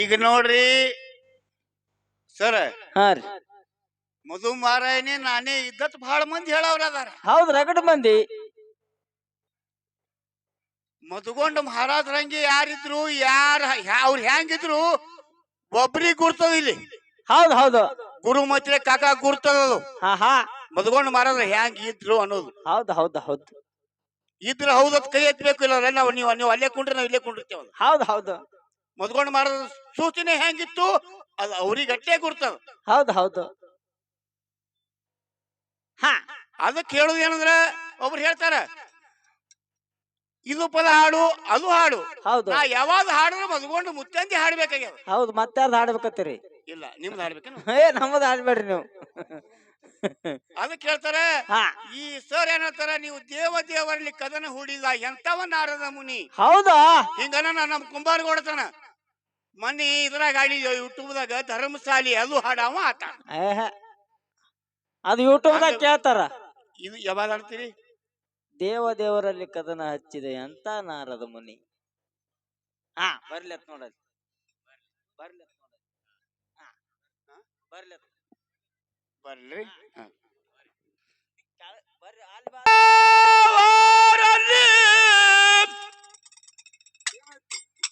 ಈಗ ನೋಡ್ರಿ ಸರ್, ಹಾ ರೀ. ಮಧು ಮಾರಾಯಣೆ ನಾನೇ ಇದ್ದತ್ ಬಹಳ ಮಂದಿ ಹೇಳವ್ರ ಅದಾರ. ಹೌದ್ ರಗಡ್ ಮಂದಿ. ಮಧುಗೊಂಡ ಮಹಾರಾಜರಂಗೆ ಯಾರಿದ್ರು, ಅವ್ರು ಹೆಂಗಿದ್ರು ಒಬ್ರಿಗೆ ಗುರ್ತದ ಇಲ್ಲಿ. ಹೌದ್ ಹೌದು. ಗುರು ಮತ್ಲೆ ಕಾಕಾ ಗುರ್ತದದು. ಹಾ ಹಾ. ಮಧುಗೊಂಡ ಮಹಾರಾಜ ಹೆಂಗ್ ಇದ್ರು ಅನ್ನೋದು. ಹೌದ್ ಹೌದ್ ಹೌದ್. ಇದ್ರ ಹೌದತ್ ಕೈ ಎತ್ತಬೇಕು, ಇಲ್ಲ ನೀವು ಅಲ್ಲೇ ಕುಂಡ್ರೆ ನಾವು ಇಲ್ಲೇ ಕುಂಡಿರ್ತೇವ. ಹೌದ್ ಹೌದು. ಮಧುಗೊಂಡ ಮಹಾರಾಜ ಸೂಚನೆ ಹೆಂಗಿತ್ತು ಅದು ಅವ್ರಿಗೆ ಅಟ್ಟೆ ಗುರ್ತದ. ಹೌದ್ ಹೌದು. ಹಾ, ಅದಕ್ಕೆ ಹೇಳುದು ಏನಂದ್ರ ಒಬ್ರು ಹೇಳ್ತಾರ ಇದು ಪದ ಹಾಡು ಅದು ಹಾಡು. ಹೌದು. ನಾ ಯಾವಾಗ ಹಾಡಿದ್ರು ಮದ್ಕೊಂಡು ಮುತ್ತಂದಿ ಹಾಡ್ಬೇಕಾಗ್ಯಾವ. ಹೌದು. ಮತ್ತೆ ಯಾರ್ದು ಹಾಡ್ಬೇಕತ್ತೀರಿ? ಇಲ್ಲ, ನಿಮ್ದು ಹಾಡ್ಬೇಕೇನು? ನಮ್ಮದು ಹಾಡ್ಬೇಡ್ರಿ ನೀವು. ಅದಕ್ಕೆ ಹೇಳ್ತಾರ ಈ ಸರ್ ಏನಂತಾರ, ನೀವು ದೇವರಲ್ಲಿ ಕದನ ಹೂಡಿದ ಎಂತವ ನಾರದ ಮುನಿ. ಹೌದಾ? ಹಿಂಗನ ನಮ್ಮ ಕುಂಬಾರಗೌಡತನ ಮೊನ್ನೆ ಇದ್ರಾಗ ಆಡಿದ ಯೂಟ್ಯೂಬ್ದಾಗ ಧರ್ಮಶಾಲಿ ಅದು ಹಾಡವ ಆತ. ಅದು ಯೂಟ್ಯೂಬ್ದಾಗ ಕೇಳ್ತಾರ. ಇದು ಯಾವಾಗ ಆಡ್ತೀರಿ? ದೇವರಲ್ಲಿ ಕದನ ಹಚ್ಚಿದೆ ಅಂತ ನಾರದ ಮುನಿ. ಹಾ, ಬರ್ಲತ್ ನೋಡಲ್ಲಿ. ಬರ್ಲತ್ ನೋಡಲ್ಲಿ. ಹಾ, ಬರ್ಲತ್ ಬರ್ಲಿ.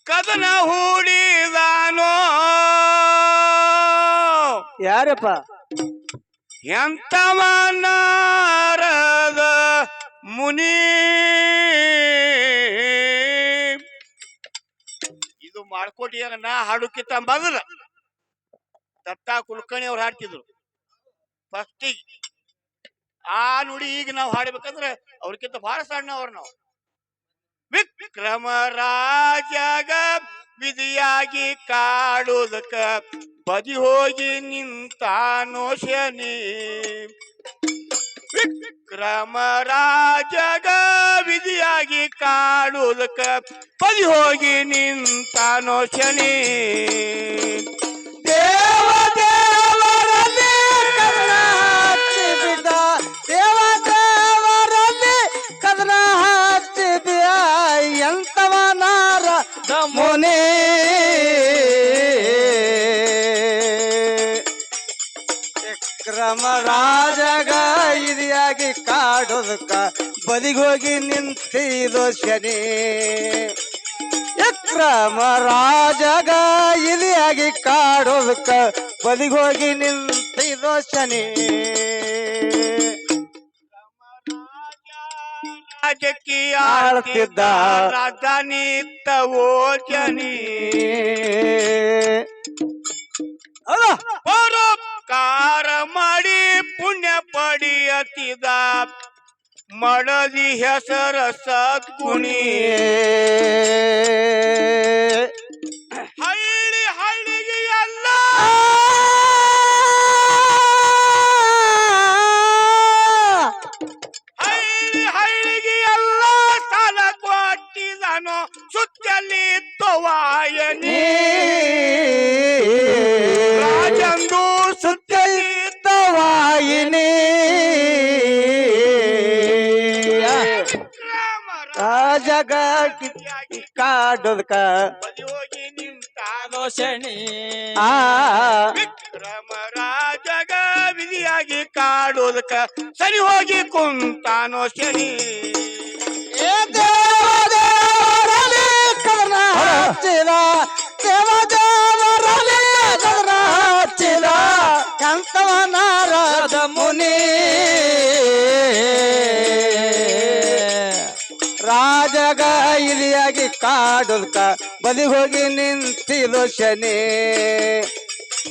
ಕದನ ಹೂಡಿದಾನೋ ಯಾರಪ್ಪ? ಎಂತವ ನಾರದ ಮುನಿ. ಇದು ಮಾಡ್ಕೊಟ್ಟಿಯಾಗ ನಾ ಹಾಡುಕಿತ್ತ ಮೊದಲ ದತ್ತಾ ಕುಲಕರ್ಣಿ ಅವ್ರು ಹಾಡ್ತಿದ್ರು ಫಸ್ಟಿಗೆ. ಆ ನುಡಿ ಈಗ ನಾವು ಹಾಡ್ಬೇಕಂದ್ರೆ ಅವ್ರಕ್ಕಿಂತ ಬಹಳ ಸಣ್ಣವ್ರು ನಾವು. ವಿಕ್ರಮ ರಾಜಗ ವಿಧಿಯಾಗಿ ಕಾಡುದಕ್ಕ ಬದಿ ಹೋಗಿ ನಿಂತಾನೋ ಶನಿ. ವಿಕ್ರಮ ರಾಜಗ ವಿಧಿಯಾಗಿ ಕಾಡುದಕ್ಕ ಬದಿ ಹೋಗಿ ನಿಂತಾನೋ ಶನಿ. ದೇವರಲ್ಲಿ ಕದನ ಹಚ್ಚಿದ, ದೇವರಲ್ಲಿ ಕದನ ಹಚ್ಚಿದ ಎಂತವ ನಾರದ ಮುನಿ. ವಿಕ್ರಮ ರಾಜಗ ಇದಿಯಾಗಿ ಕಾಡೋದಕ್ಕ ಬದಿಗೋಗಿ ನಿಂತಿದೋ ಶನಿ. ವಿಕ್ರಮ ರಾಜಗ ಇಲಿಯಾಗಿ ಕಾಡೋದಕ್ಕ ಬದಿಗೋಗಿ ನಿಂತಿದೋ ಶನಿ. ರಾಜಕೀಯ ಆಳ್ತಿದ್ದ ರಾಜನಿತ್ತ ಓ ಶನಿ. ಪರೋಪಕಾರ ಮಾಡಿ ಪುಣ್ಯ ಪಡೆಯತಿದ ಮಡದಿ ಹೆಸರ ಸದ್ಗುಣಿ. ಹಳ್ಳಿಗೆ ಎಲ್ಲ ಹಳ್ಳಿಗೆ ಎಲ್ಲ ಸಾಲ ಕೊಟ್ಟಿದನು ಸುತ್ತಲಿ ತವಾಯನಿ. ರಾಜಂದು ಸುತ್ತಲಿ ತವಾಯಿನಿ. ರಾಜಗ ಕಾಡೋದಕ್ಕ ಹೋಗಿ ನಿಂತಾನೋ ಶನಿ. ವಿಕ್ರಮ ರಾಜಗ ವಿಧಿಯಾಗಿ ಕಾಡೋದಕ್ಕ ಸರಿ ಹೋಗಿ ಕುಂತಾನೋ ಶನಿ. ದೇವರಲ್ಲಿ ಕದನ ಹಚ್ಚಿದ, ದೇವರಲ್ಲಿ ಕದನ ಹಚ್ಚಿದ ಎಂತವ ನಾರದ ಮುನಿ. ರಾಜಗ ಇಲಿಯಾಗಿ ಕಾಡೋದಕ್ಕ ಬದಿ ಹೋಗಿ ನಿಂತಿದೋ ಶನಿ.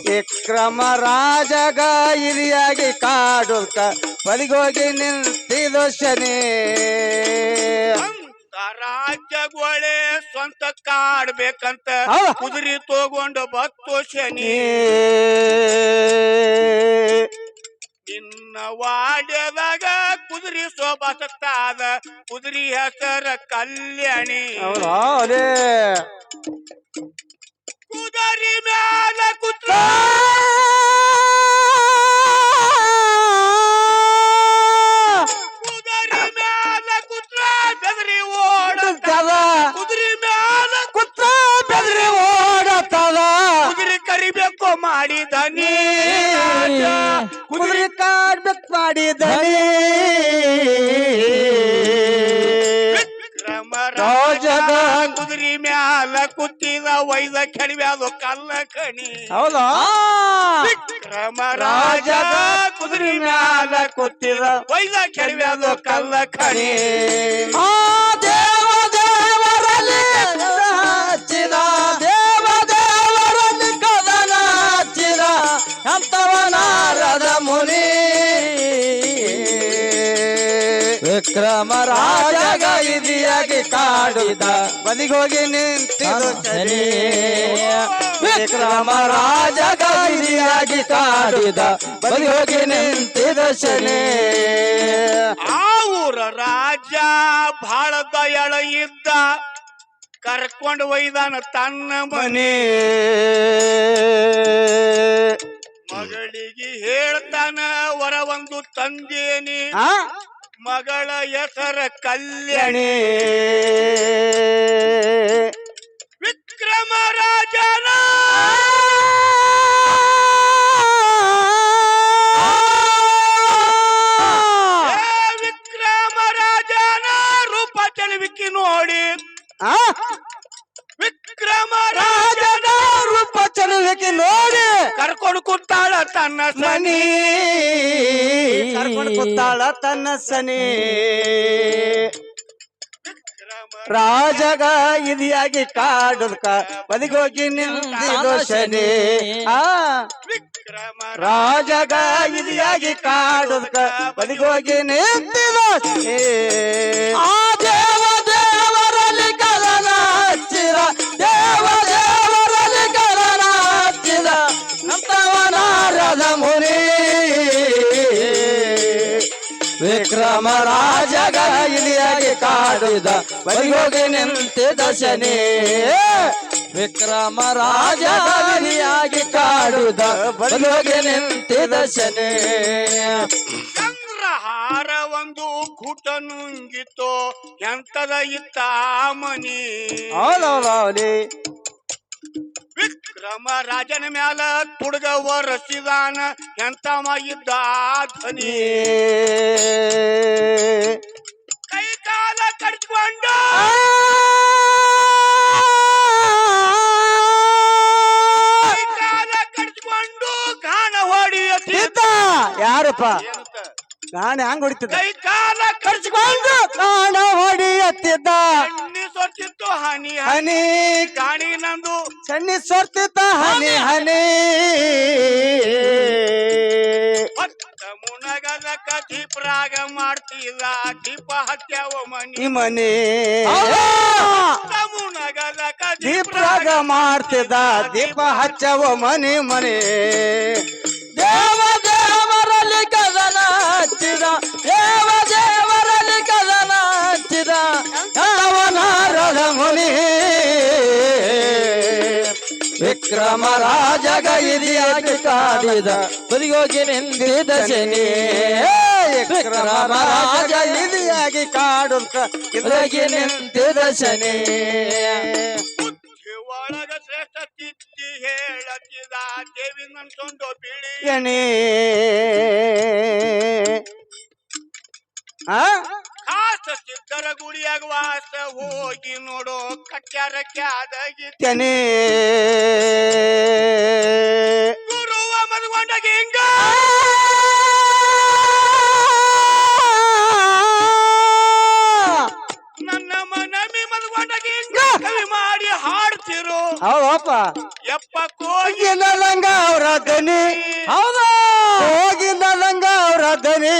ವಿಕ್ರಮ ರಾಜಗ ಇಲಿಯಾಗಿ ಕಾಡೋದಕ್ಕ ಬದಿಗೋಗಿ ನಿಂತಿದೋ ಶನಿ. ರಾಜ್ಯಗಳೇ ಸ್ವಂತ ಕಾಡ್ಬೇಕಂತ ಕುದುರೆ ತಗೊಂಡು ಬತ್ತೋ ಶನಿ. ನಿನ್ನ ವಾಡ್ಯದಾಗ ಕುದುರೆ ಸೋಬಾಸತ್ತಾದ ಕುದುರೆ ಹೆಸರ ಕಲ್ಯಾಣಿ. ಕುದುರೆ ಮ್ಯಾಲ ಕುತ್ರ ಕುದುರೆ ಮ್ಯಾಲ ಕುತ್ರ ಬೆದರಿ ಓಡತದ. ಕುದುರೆ ಮ್ಯಾಲ ಕುತ್ರ ಬೆದರಿ ಓಡತದ. ಕಡಿಬೇಕು ಮಾಡಿದನಿ ಕುದುರೆ ಕಾಡ್ಬೇಕು ಮಾಡಿದನಿ ವಿಕ್ರಮ ರಾಜಗ ಕುದುರೆ ಮ್ಯಾಲ ಕುತ್ತಿದ ವೈದ ಕೆಡವ್ಯಾದು ಕಲ್ಲ ಕಣಿ ಹೌದಾ ವಿಕ್ರಮ ರಾಜ ಕುದುರೆ ಮ್ಯಾಲ ಕುತ್ತಿದ ವೈದ ಕೆಡವ್ಯಾದು ಕಲ್ಲ ಕಣಿ ಆ ದೇವ ದೇವರಲ್ಲಿ ಹಚ್ಚಿದ ದೇವ ದೇವರಲ್ಲಿ ಕದನ ಹಚ್ಚಿದ ಅಂತವನಾರದ ಮುನಿ ವಿಕ್ರಮ ರಾಜಗ ಇದಿಯಾಗಿ ಕಾಡಿದ ಬದಿಗೋಗಿ ನಿಂತಿದು ಶನಿ ವಿಕ್ರಮ ರಾಜಗ ಇದಿಯಾಗಿ ಕಾಡಿದ ಬದಿಗೋಗಿ ನಿಂತಿದ ಶನಿ ಆ ಊರ ರಾಜ ಬಹಳ ದಯಾಳ ಇದ್ದ ಕರ್ಕೊಂಡು ಒಯ್ದಾನ ತನ್ನ ಮನೆ ಮಗಳಿಗೆ ಹೇಳ್ತಾನ ವರ ಒಂದು ತಂದೇನಿ ಮಗಳ ಹೆಸರ ಕಲ್ಯಾಣಿ ವಿಕ್ರಮ ರಾಜನ ವಿಕ್ರಮ ರಾಜನ ರೂಪ ಚೆಲುವಿಕೆ ನೋಡಿ ವಿಕ್ರಮ ರಾಜನ ರೂಪ ಚೆಲುವಿಕೆ ನೋಡಿ ಕರ್ಕೊಂಡು ಕೂತಾಳ ತನ್ನ ಸನಿ ಕರ್ಕೊಂಡು ಕೂತಾಳ ತನ್ನ ಸನಿ ರಾಜಗ ಇದಿಯಾಗಿ ಕಾಡುದ್ಕ ಬದಿಗೋಗಿ ನಿಂತಿದು ಶನಿ ವಿಕ್ರಮ ರಾಜಗ ಇದಿಯಾಗಿ ಕಾಡುದ್ಕ ಬದಿಗೋಗಿ ನಿಂತಿದು ಶನಿ ಆ ದೇವ ದೇವರಲ್ಲಿ ಕದನ ಹಚ್ಚಿದ ದೇವ ದೇವರಲ್ಲಿ ಕದನ ಹಚ್ಚಿದ ಅಂತವನಾರದ ಮುನಿ ವಿಕ್ರಮ ರಾಜಗ ಇಲಿಯಾಗಿ ಕಾಡಿದ ಬದಿಗೋಗಿ ನಿಂತಿದ ಶನಿ ವಿಕ್ರಮ ರಾಜಗ ಇಲಿಯಾಗಿ ಕಾಡಿದ ಬದಿಗೋಗಿ ನಿಂತಿದ ಶನಿ ಚಂದ್ರಹಾರ ಒಂದು ಕೂಟ ನುಂಗಿತ್ತು ಎಂತದ ಇತ್ತ ಮನಿ ಹೌದೌದೌದಿ ವಿಕ್ರಮ ರಾಜನ ಮ್ಯಾಲ ತುಡುಗ ವರಸಿದಾನ ಎಂತವ ಇದ್ದ ಧನಿ ಕೈ ಕಾಲ ಕಡ್ಕೊಂಡು ಕೈ ಕಾಲ ಕಡ್ಕೊಂಡು ಗಾಣ ಹೊಡಿಯತ್ತಿದ್ದ ಯಾರಪ್ಪ ಗಾಣ ಹಂಗ ಹೊಡಿತಿದ್ದ ಕೈ ಕಾಲ ಕರ್ಚ್ಕೊಂಡು ಗಾಣ ಹೊಡಿಯತ್ತಿದ್ದ ಕಣ್ಣಿ ಸೊತ್ತಿತ್ತು ಹನಿ ಹನಿ ಗಾಣಿ ನಂದು ಸಣ್ಣಿ ಸೊರ್ತಿದ್ದ ಹನಿ ಹನಿ ಭಕ್ತ ಮುನಗದ ದೀಪರಾಗ ಮಾಡ್ತಿದ ದೀಪ ಹತ್ಯಾವ ಮನಿ ಮನೆ ಭಕ್ತ ಮುನಗದ ದೀಪರಾಗ ಮಾಡ್ತಿದ್ದ ದೀಪ ಹಚ್ಚವ ಮನೆ ಮನೆ ದೇವ ದೇವರಲ್ಲಿ ಕದನ ಹಚ್ಚಿದ ದೇವ ದೇವರಲ್ಲಿ ಕದನ ಹಚ್ಚಿದ ಅವನಾರದ ಮುನಿ ವಿಕ್ರಮ ರಾಜಗ ಇದಿಯಾಗಿ ಕಾಡಿದ ಬದಿಗೋಗಿ ನಿಂತಿದ ಶನಿ ವಿಕ್ರಮ ರಾಜ ಇದಿಯಾಗಿ ಕಾಡುತ್ತ ಬದಿಗೋಗಿ ನಿಂತಿದ ಶನಿ ಬುದ್ಧಿ ಒಳಗ ಶ್ರೇಷ್ಠ ತಿದ್ದಿ ಹೇಳತ್ತಿದ ದೇವಿ ನನ್ಸೊಂದು ಬಿಳಿ ಶನಿ ಖಾಸ ಸಿದ್ಧರ ಗುಡಿಯಾಗ ವಾಸ ಹೋಗಿ ನೋಡೋ ಕಟ್ಯಾರ ಕ್ಯಾದಗಿ ಶನಿ ಗುರುವ ಮದುಗೊಂಡಾಗ ಹಿಂಗ ನನ್ನ ಮನಮಿ ಮದುಗೊಂಡಾಗ ಹಿಂಗ ಕವಿ ಮಾಡಿ ಹಾಡ್ತಿರು ಹೌದಪ್ಪ ಯಪ್ಪ ಕೋಗಿ ಹೋಗಿಲ್ಲ ಲಂಗ ಅವ್ರ ದನಿ ಹೌದಾ ಹೋಗಿಲ್ಲ ಲಂಗ ಅವ್ರ ದನಿ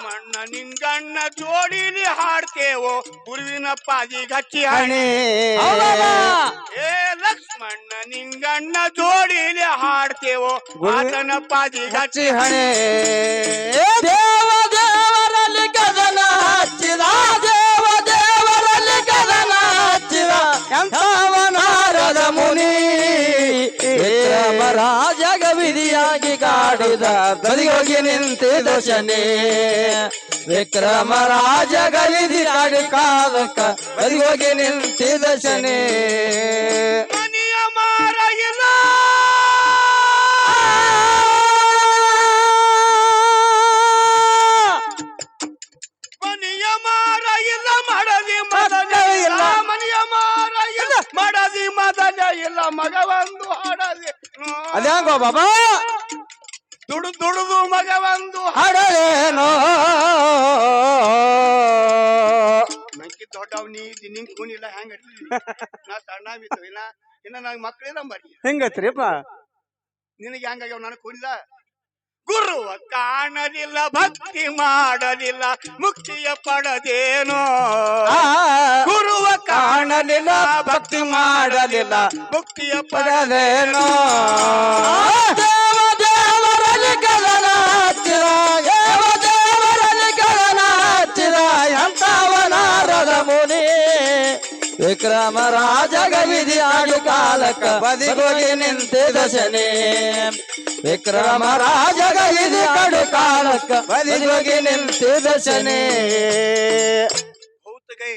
ಮಣ್ಣ ನಿಂಗಣ್ಣ ಜೋಡಿಲಿ ಹಾಡ್ತೇವೋ ಗುರುವಿನ ಪಾದಿಗೆ ಹಚ್ಚಿ ಹಣಿ ಏ ಲಕ್ಷ್ಮಣ್ಣ ನಿಂಗಣ್ಣ ಜೋಡಿಲಿ ಹಾಡ್ತೇವೋ ಆತನ ಪಾದಿಗೆ ಹಚ್ಚಿ ಹಚ್ಚಿ ಹಣೆ ದೇವ ದೇವರಲ್ಲಿ ಕದನ ಹಚ್ಚಿದ ದೇವ ದೇವರಲ್ಲಿ ಕದನ ಹಚ್ಚಿದ ಎಂತವನಾರದ ಮುನಿ ವಿಕ್ರಮ ರಾಜಗ ವಿಧಿಯಾಗಿ ಕಾಡಿದ ಬದಿಗೋಗಿ ನಿಂತಿದ ಶನಿ ವಿಕ್ರಮ ರಾಜಗ ವಿಧಿ ಕಾಡಿ ಕಾದಕ್ಕ ಬದಿಗೋಗಿ ನಿಂತಿದ ಶನಿ ಮಗವಂದು ಹಾಡದೆ ಅದ್ಯಾಂಗೋ ಬಾಬಾ ದುಡುದು ಮಗವಂದು ಹಾಡಲೇನೋ ನಂಗೆ ದೊಡ್ಡವ್ ನಿಂಗ್ ಕೂನಿಲ್ಲ ಹೆಂಗ ನಾ ಸಣ್ಣ ಬಿತ್ತು ಇನ್ನ ನಂಗೆ ಮಕ್ಕಳಿಲ್ಲ ಮರಿ ಹೆಂಗತ್ರಿಪ್ಪ ನಿನಗೆ ಹೆಂಗಾಗ್ಯಾವ ನನಗೆ ಕೂನಿಲ್ಲ ಗುರುವ ಕಾಣಲಿಲ್ಲ ಭಕ್ತಿ ಮಾಡಲಿಲ್ಲ ಮುಕ್ತಿಯ ಪಡದೇನೋ ಗುರುವ ಕಾಣಲಿಲ್ಲ ಭಕ್ತಿ ಮಾಡಲಿಲ್ಲ ಮುಕ್ತಿಯ ಪಡದೇನೋ ದೇವರಲ್ಲಿ ಗಗನ ಹಚ್ಚಿದ ದೇವರಲ್ಲಿ ಗಗನ ಹಚ್ಚಿದ ಎಂತವನಾರದ ಮುನಿ ವಿಕ್ರಮ ರಾಜ ಗವಿಧಿ ಆಡು ಕಾಲಕ್ಕ ಬದಿಗೋಗಿ ನಿಂತಿದ ಶನಿ ವಿಕ್ರಮ ರಾಜ ಗವಿಧಿ ಆಡು ಕಾಲಕ್ಕ ಬದಿಗೋಗಿ ನಿಂತಿದ ಶನಿ भूत गए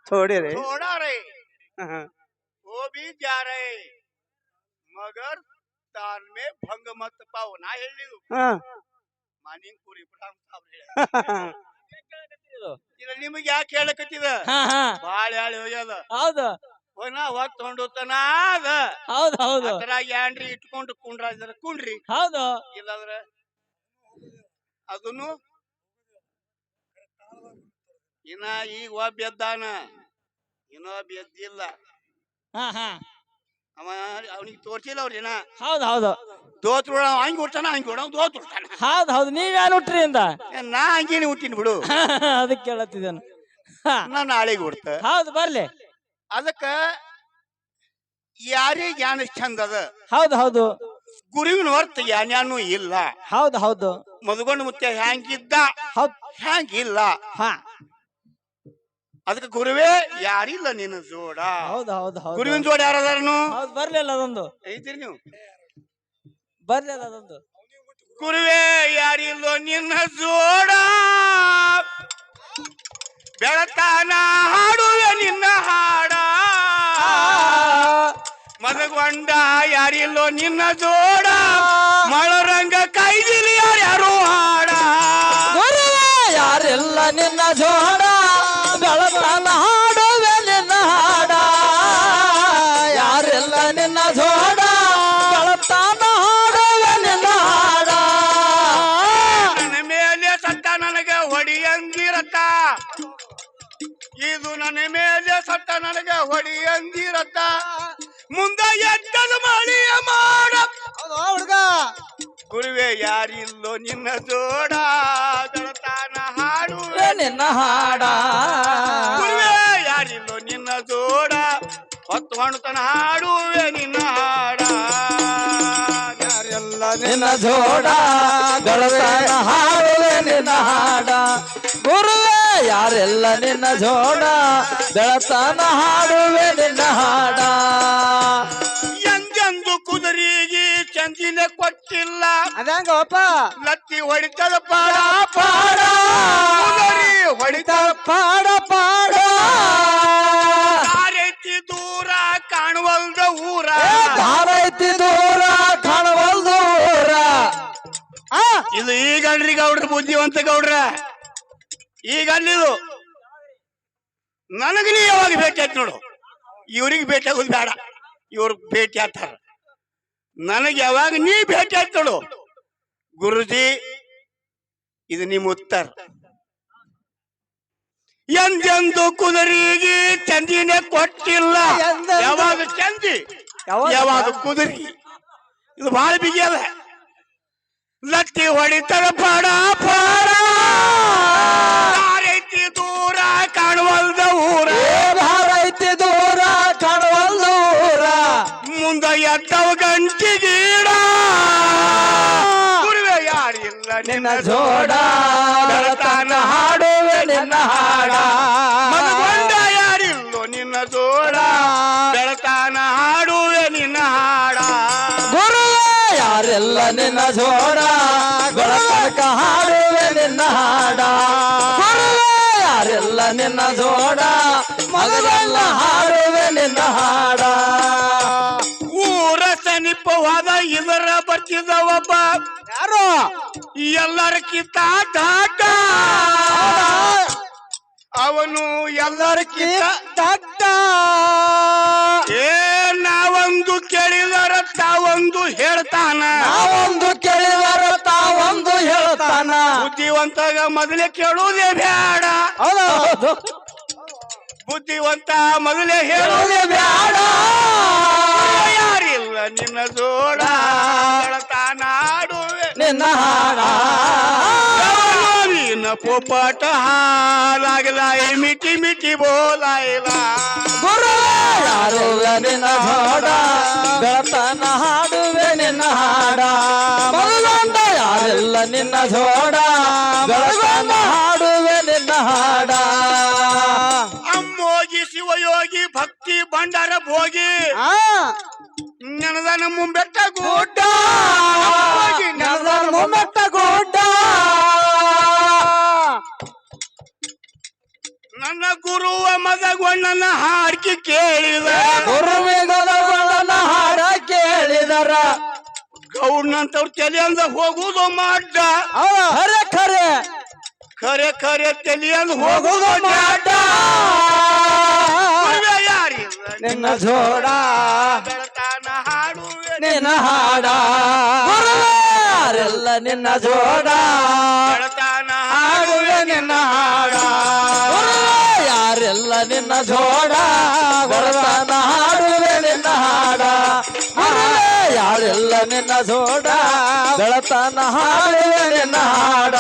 थोड़े रे थोड़ा रे वो भी जा रहे मगर तान में भंग मत पाओ ना ಹೇಳಿದು ಮಾನಿಂಗ್ ಪುರಿ ಪ್ರಾಮ್ ಸಾಬ್ರೆ ಇದು ನಿಮಗೆ ಯಾಕೆ ಹೇಳಕತ್ತಿದ ಬಾಳ ಹೇಳಿ ಹೋಗ್ಯದ ಹೌದು ಹೋಯ್ನಾ ಹೋಗ್ ತಗೊಂಡೋತನ ಅದ ಹೌದು ಹೌದು ಅದ್ರಾಗ ಏನ್ರಿ ಇಟ್ಕೊಂಡು ಕುಂಡ್ರ ಕುಂಡ್ರಿ ಹೌದು ಇಲ್ಲಂದ್ರ ಅದನ್ನು ಇನ್ನ ಈಗ ಒಬ್ಬ ಎದ್ದಾನ ಇನ್ನೊಬ್ಬ ಎದ್ದಿಲ್ಲ ಅವ ಅವನಿಗೆ ತೋರ್ಸಿಲ್ಲ ಅವ್ರಿನ ಹೌದು ಹೌದು ದೋತ್ರ ಹಂಗೆ ಹುಡ್ತಾನ ಹಂಗೆ ಹುಡ ದೋತ್ರ ಹುಡ್ತಾನ ಹೌದು ಹೌದು ನೀವ್ ಯಾರು ಹುಟ್ರಿ ಅಂತ ನಾ ಹಂಗೇನಿ ಹುಟ್ಟಿನ ಬಿಡು ಅದಕ್ಕೆ ಕೇಳತ್ತಿದ್ದೇನು ನಾ ನಾಳೆಗೆ ಹುಡ್ತ ಹೌದು ಬರ್ಲಿ ಅದಕ್ಕ ಯಾರಿಗೆ ಜ್ಞಾನ ಚಂದ ಅದ ಹೌದು ಹೌದು ಗುರುವಿನ ಹೊರ್ತ ಜ್ಞಾನೂ ಇಲ್ಲ ಹೌದು ಹೌದು ಮದುಗೊಂಡು ಮುತ್ತೆ ಹ್ಯಾಂಗಿದ್ದ ಹೌದು ಹ್ಯಾಂಗಿಲ್ಲ ಹಾ ಅದಕ್ಕೆ ಗುರುವೇ ಯಾರಿಲ್ಲ ನಿನ್ನ ಜೋಡ ಹೌದು ಹೌದು ಹೌದು ಗುರುವಿನ ಜೋಡ ಯಾರದಾರನು ಹೌದು ಬರ್ಲಿಲ್ಲ ಅದೊಂದು ಐತಿರಿ ನೀವು ಬರ್ಲಿಲ್ಲ ಅದೊಂದು ಗುರುವೇ ಯಾರಿಲ್ಲೋ ನಿನ್ನ ಜೋಡ ಬೆಳತಾನ ಹಾಡುವೆ ನಿನ್ನ ಹಾಡ ಮದಗೊಂಡ ಯಾರಿಲ್ಲೋ ನಿನ್ನ ಜೋಡ ಮಳರಂಗ ಕೈದಿಲಿ ಯಾರ್ಯಾರು ಹಾಡ ಗುರುವೇ ಯಾರೆಲ್ಲ ನಿನ್ನ ಜೋಡ ಬೆಳತನ ಹಾಡುವೆ ನಿನ್ನ ಹಾಡ ಯಾರೆಲ್ಲ ನಿನ್ನ ಜೋಡ ಬೆಳತನ ಹಾಡುವೆ ನಿನ್ನ ಹಾಡ ನನ್ನ ಮೇಲೆ ಸತ್ತ ನನಗ ಹೊಡಿಯಂದಿರತ್ತ ಇದು ನನ್ನ ಮೇಲೆ ಸತ್ತ ನನಗ ಹೊಡಿಯಂದಿರತ್ತ ಮುಂದೆ ಎದ್ದಲು ಮಳಿಯ ಮಾಡ ಹುಡುಗ ಗುರುವೇ ಯಾರಿಲ್ಲೋ ನಿನ್ನ ಜೋಡ ಬೆಳತಾನ ಹಾಡುವೆ ನಿನ್ನ ಹಾಡ ಗುರುವೇ ಯಾರಿಲ್ಲೋ ನಿನ್ನ ಜೋಡ ಹೊತ್ತು ಹೊಣತನ ಹಾಡುವೆ ನಿನ್ನ ಹಾಡ ಯಾರೆಲ್ಲ ನಿನ್ನ ಜೋಡ ಬೆಳತನ ಹಾಡುವೆ ನಿನ್ನ ಹಾಡ ಗುರುವೇ ಯಾರೆಲ್ಲ ನಿನ್ನ ಜೋಡ ಬೆಳತನ ಹಾಡುವೆ ನಿನ್ನ ಹಾಡ ಎಂದೆಂದು ಕುದುರೆಗೆ ಚಂದಿನ ಕೊಟ್ಟಿಲ್ಲ ಅದಂಗಪ್ಪ ಲತ್ತಿ ಹೊಡಿತದ ಪಾಡ ಪಾಡ ಕುದುರೆ ಹೊಡಿತದ ಪಾಡ ಪಾಡ ದಾರೈತಿ ದೂರ ಕಾಣುವಲ್ದ ಊರ ಧಾರೈತಿ ದೂರ ಕಾಣವಲ್ದು ಊರ ಇದು ಈಗ ಅಲ್ರಿ ಗೌಡ್ರ ಬುದ್ಧಿವಂತ ಗೌಡ್ರ ಈಗ ಅಲ್ಲಿದು ನನಗ ನೀ ಯಾವಾಗ ಭೇಟಿ ಆಯ್ತು ನೋಡು ಇವ್ರಿಗೆ ಭೇಟಿ ಆಗೋದು ಬೇಡ ಇವ್ರ ಭೇಟಿ ಆಗ್ತಾರ ನನಗೆ ಯಾವಾಗ ನೀ ಭೇಟಿ ಆಯ್ತು ನೋಡು ಗುರುಜಿ ಇದು ನಿಮ್ಮ ಉತ್ತರ ಎಂದೆಂದು ಕುದುರೆಗೆ ಚಂದಿನೇ ಕೊಟ್ಟಿಲ್ಲ ಯಾವಾಗ ಚಂದಿ ಯಾವಾಗ ಕುದುರೆ ಇದು ಬಹಳ ಬಿಗಿ ಅದ ಲತ್ತಿ ಹೊಡಿತಾರ ಪಾಡ ಪಾಡ ದಾರೈತಿ ದೂರ ಕಾಣುವಲ್ದ ಊರ ಧಾರೈತಿ ದೂರ ಕಾಣವಲ್ದು ಊರ ಮುಂದ ಎದ್ದವ ಗಂಟಿಗೀಡ ಗುರುವೆ ಯಾರಿಲ್ಲ ನಿನ್ನ ಜೋಡ ಬೆಳತನ ಹಾಡುವೆ ನಿನ್ನ ಹಾಡ ಮನಗೊಂಡ ಯಾರಿಲ್ಲೋ ನಿನ್ನ ಜೋಡ ಬೆಳತಾನ ಹಾಡುವೆ ನಿನ್ನ ಹಾಡ ಗುರುವೇ ಯಾರೆಲ್ಲ ನಿನ್ನ ಜೋಡ ಬೆಳತನಕ ಹಾಡುವೆ ನಿನ್ನ ಹಾಡ ಗುರುವೇ ಯಾರೆಲ್ಲ ನಿನ್ನ ಜೋಡ ಮಗಳೆಲ್ಲ ಹಾಡುವೆ ನಿನ್ನ ಹಾಡ ಊರ ಸಮೀಪವಾದ ಇದರ ಬರ್ತಿದ ಒಬ್ಬ ಯಾರು ಎಲ್ಲರಕ್ಕಿಂತ ದಾಟ ಅವನು ಎಲ್ಲರಕ್ಕಿಂತ ಡಾಕ್ಟ ಏ ನಾವೊಂದು ಒಂದು ಹೇಳ್ತಾನ ನಾವೊಂದು ಕೇಳಿದರ ತಾವೊಂದು ಹೇಳ್ತಾನ ಬುದ್ಧಿವಂತಗ ಮೊದಲೇ ಕೇಳುವುದೇ ಬೇಡ ಹೌದು ಬುದ್ಧಿವಂತ ಮೊದಲೇ ಹೇಳುವುದೇ ಬ್ಯಾಡ ಯಾರಿಲ್ಲ ನಿನ್ನ ಜೋಡ ಹೇಳ್ತಾನಾಡುವೆ ನಿನ್ನ ಹಾಡ ನಿನ್ನ ಪೋಪಾಟ ಹಾಲಾಗಲಾಯಿ ಮಿಟಿ ಮಿಟಿ ಬೋಲಾಯಿಲ ಗುರು ಯಾರಿಲ್ಲ ನಿನ್ನ ಜೋಡ ಬೆಳತನ ಹಾಡುವೆ ನಿನ್ನ ಹಾಡ ಮೊದಲೊಂದ ಯಾರಿಲ್ಲ ನಿನ್ನ ಜೋಡ ಬೆಳತನ ಹಾಡುವೆ ನಿನ್ನ ಹಾಡ ಅಮ್ಮೋಗಿ ಶಿವಯೋಗಿ ಭಕ್ತಿ ಭಂಡಾರ ಭೋಗಿ ನೆನದನ ಮುಂಬೆಟ್ಟ ಗುಡ್ಡ ಮುಮ್ಮೆಟ್ಟ ಗುಡ್ಡ ನನ್ನ ಗುರುವ ಮದಗೊಂಡನ ಹಾಡ್ಕಿ ಕೇಳಿದ ಗುರುವಿಗನ ಹಾಡ ಕೇಳಿದರ ಗೌಡ್ನಂತವ್ರ ತಲೆಯಂದ ಹೋಗುದು ಮಾಡ್ಡ ಖರೆ ಖರೆ ಖರೆ ಖರೆ ತಲೆಯಂದ ಹೋಗುದು ಹೋಗುದು ಮಾಡ ಯಾರಿಲ್ಲ ನಿನ್ನ ಜೋಡ ಬೆಳತಾನ ಹಾಡುವೆ ನಿನ್ನ ಹಾಡ ಯಾರೆಲ್ಲ ನಿನ್ನ ಜೋಡ ಬೆಳತಾನ ಹಾಡುವೆ ನಿನ್ನ ಹಾಡ ಯಾರೆಲ್ಲ ನಿನ್ನ ಜೋಡ ಬರತಾನ ಹಾಡುವೆ ನಿನ್ನ ಹಾಡ ಯಾರೆಲ್ಲ ನಿನ್ನ ಜೋಡ ಬೆಳತಾನ ಹಾಡುವೆ ನಿನ್ನ ಹಾಡ